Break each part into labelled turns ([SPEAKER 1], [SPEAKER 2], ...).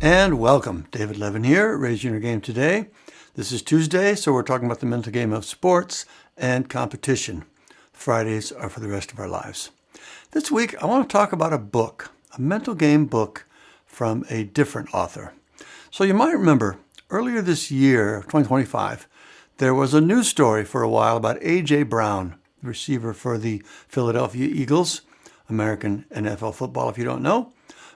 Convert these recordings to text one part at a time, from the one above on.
[SPEAKER 1] And welcome. David Levin here, Raise Your Game today. This is Tuesday, so we're talking about the mental game of sports and competition. Fridays are for the rest of our lives. This week, I want to talk about a book, a mental game book from a different author. So you might remember earlier this year, 2025, there was a news story for a while about A.J. Brown, the receiver for the Philadelphia Eagles, American NFL football if you don't know,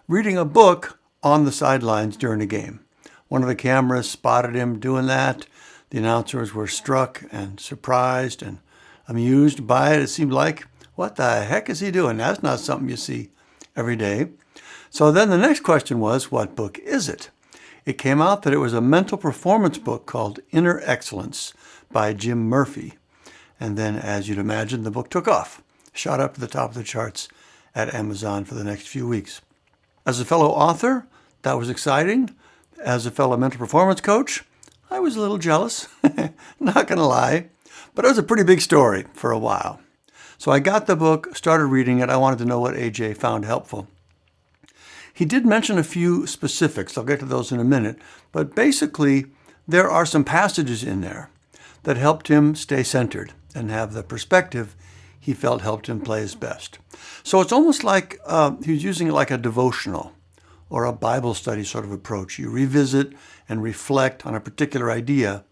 [SPEAKER 1] reading a book on the sidelines during a game. One of the cameras spotted him doing that. The announcers were struck and surprised and amused by it. It seemed like, what the heck is he doing? That's not something you see every day. So then the next question was, what book is it? It came out that it was a mental performance book called Inner Excellence by Jim Murphy. And then, as you'd imagine, the book took off, shot up to the top of the charts at Amazon for the next few weeks. As a fellow author, that was exciting. As a fellow mental performance coach, I was a little jealous, not going to lie, but it was a pretty big story for a while. So I got the book, started reading it. I wanted to know what AJ found helpful. He did mention a few specifics. I'll get to those in a minute. But basically, there are some passages in there that helped him stay centered and have the perspective he felt helped him play his best. So it's almost like he was using it like a devotional or a Bible study sort of approach. You revisit and reflect on a particular idea,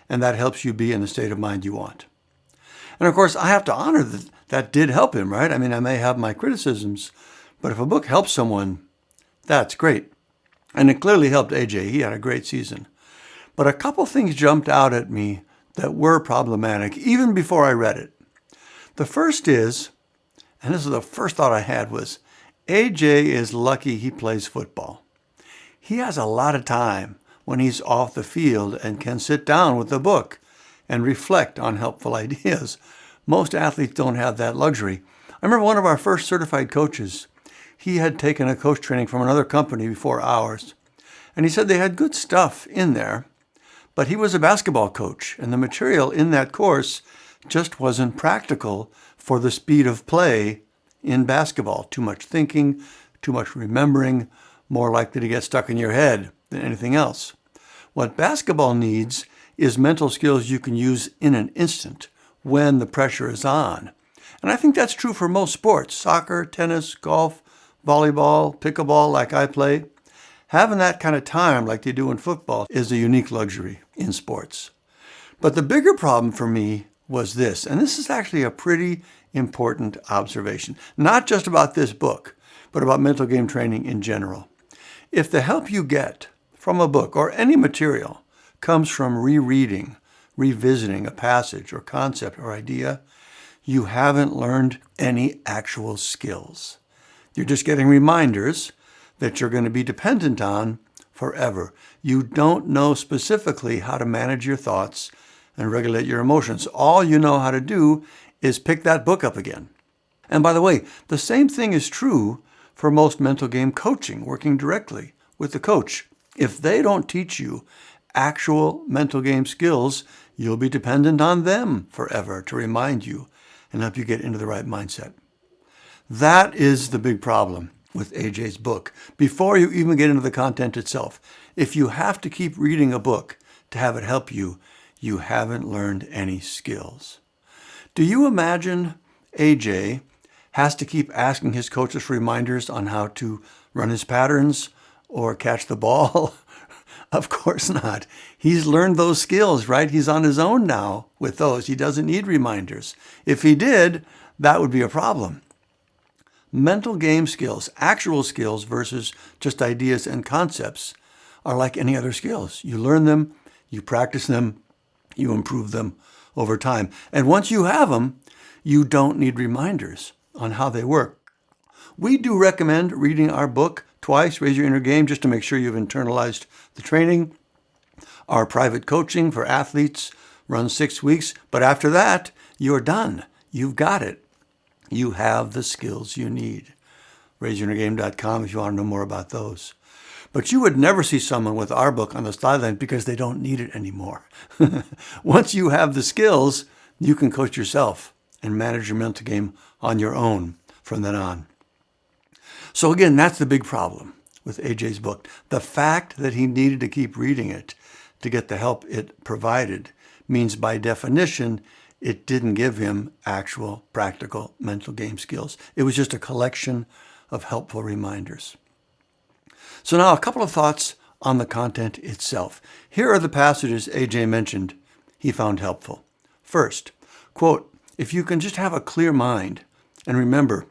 [SPEAKER 1] and that helps you be in the state of mind you want. And of course, I have to honor that that did help him, right? I mean, I may have my criticisms, but if a book helps someone, that's great. And it clearly helped AJ. He had a great season. But a couple things jumped out at me that were problematic, even before I read it. The first is, and this is the first thought I had, was AJ is lucky he plays football. He has a lot of time when he's off the field and can sit down with the book and reflect on helpful ideas. Most athletes don't have that luxury. I remember one of our first certified coaches, he had taken a coach training from another company before ours, and he said they had good stuff in there, but he was a basketball coach, and the material in that course just wasn't practical for the speed of play in basketball. Too much thinking, too much remembering, more likely to get stuck in your head than anything else. What basketball needs is mental skills you can use in an instant when the pressure is on. And I think that's true for most sports, soccer, tennis, golf, volleyball, pickleball like I play. Having that kind of time like they do in football is a unique luxury in sports. But the bigger problem for me was this, and this is actually a pretty important observation, not just about this book, but about mental game training in general. If the help you get from a book or any material comes from rereading, revisiting a passage or concept or idea, you haven't learned any actual skills. You're just getting reminders that you're going to be dependent on forever. You don't know specifically how to manage your thoughts and regulate your emotions. All you know how to do is pick that book up again. And by the way, the same thing is true for most mental game coaching, working directly with the coach. If they don't teach you actual mental game skills, you'll be dependent on them forever to remind you and help you get into the right mindset. That is the big problem with AJ's book. Before you even get into the content itself, if you have to keep reading a book to have it help you, you haven't learned any skills. Do you imagine AJ has to keep asking his coaches for reminders on how to run his patterns or catch the ball? Of course not. He's learned those skills, right? He's on his own now with those. He doesn't need reminders. If he did, that would be a problem. Mental game skills, actual skills versus just ideas and concepts, are like any other skills. You learn them, you practice them, you improve them over time. And once you have them, you don't need reminders on how they work. We do recommend reading our book twice, Raise Your Inner Game, just to make sure you've internalized the training. Our private coaching for athletes runs 6 weeks, but after that, you're done. You've got it. You have the skills you need. RaiseYourInnerGame.com if you want to know more about those. But you would never see someone with our book on the sideline because they don't need it anymore. Once you have the skills, you can coach yourself and manage your mental game on your own from then on. So again, that's the big problem. with AJ's book. The fact that he needed to keep reading it to get the help it provided means by definition, it didn't give him actual practical mental game skills. It was just a collection of helpful reminders. So now a couple of thoughts on the content itself. Here are the passages AJ mentioned he found helpful. First, quote, if you can just have a clear mind and remember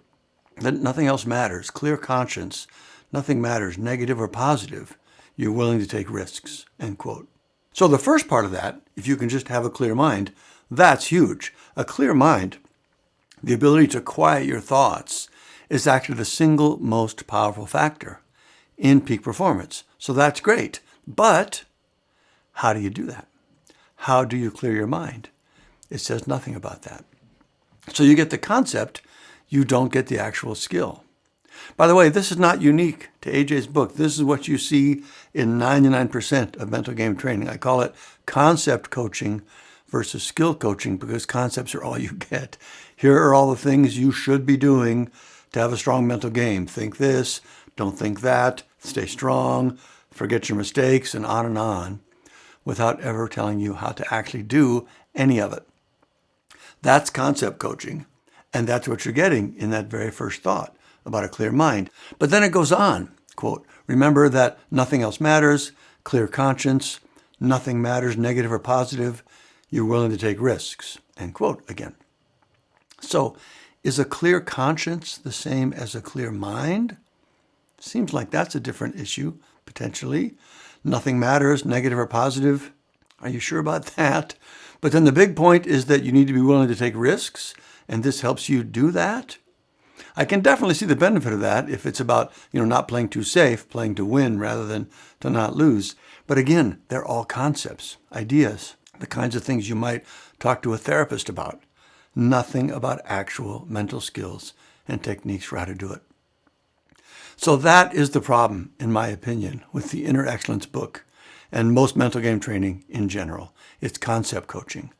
[SPEAKER 1] that nothing else matters, clear conscience, nothing matters, negative or positive, you're willing to take risks, end quote. So the first part of that, if you can just have a clear mind, that's huge. A clear mind, the ability to quiet your thoughts, is actually the single most powerful factor in peak performance. So that's great. But how do you do that? How do you clear your mind? It says nothing about that. So you get the concept, you don't get the actual skill. By the way, this is not unique to AJ's book. This is what you see in 99% of mental game training. I call it concept coaching versus skill coaching because concepts are all you get. Here are all the things you should be doing to have a strong mental game. Think this, don't think that, stay strong, forget your mistakes, and on, without ever telling you how to actually do any of it. That's concept coaching, and that's what you're getting in that very first thought about a clear mind. But then it goes on, quote, remember that nothing else matters, clear conscience, nothing matters, negative or positive, you're willing to take risks, end quote again. So is a clear conscience the same as a clear mind? Seems like that's a different issue, potentially. Nothing matters, negative or positive. Are you sure about that? But then the big point is that you need to be willing to take risks, and this helps you do that. I can definitely see the benefit of that if it's about, not playing too safe, playing to win rather than to not lose. But again, they're all concepts, ideas, the kinds of things you might talk to a therapist about. Nothing about actual mental skills and techniques for how to do it. So that is the problem, in my opinion, with the Inner Excellence book and most mental game training in general. It's concept coaching,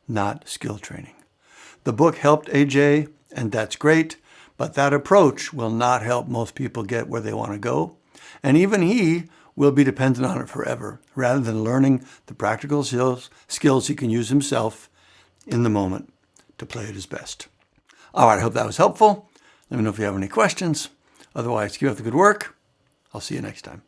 [SPEAKER 1] not skill training. The book helped AJ, and that's great, but that approach will not help most people get where they want to go. And even he will be dependent on it forever, rather than learning the practical skills he can use himself in the moment to play at his best. All right, I hope that was helpful. Let me know if you have any questions. Otherwise, keep up the good work. I'll see you next time.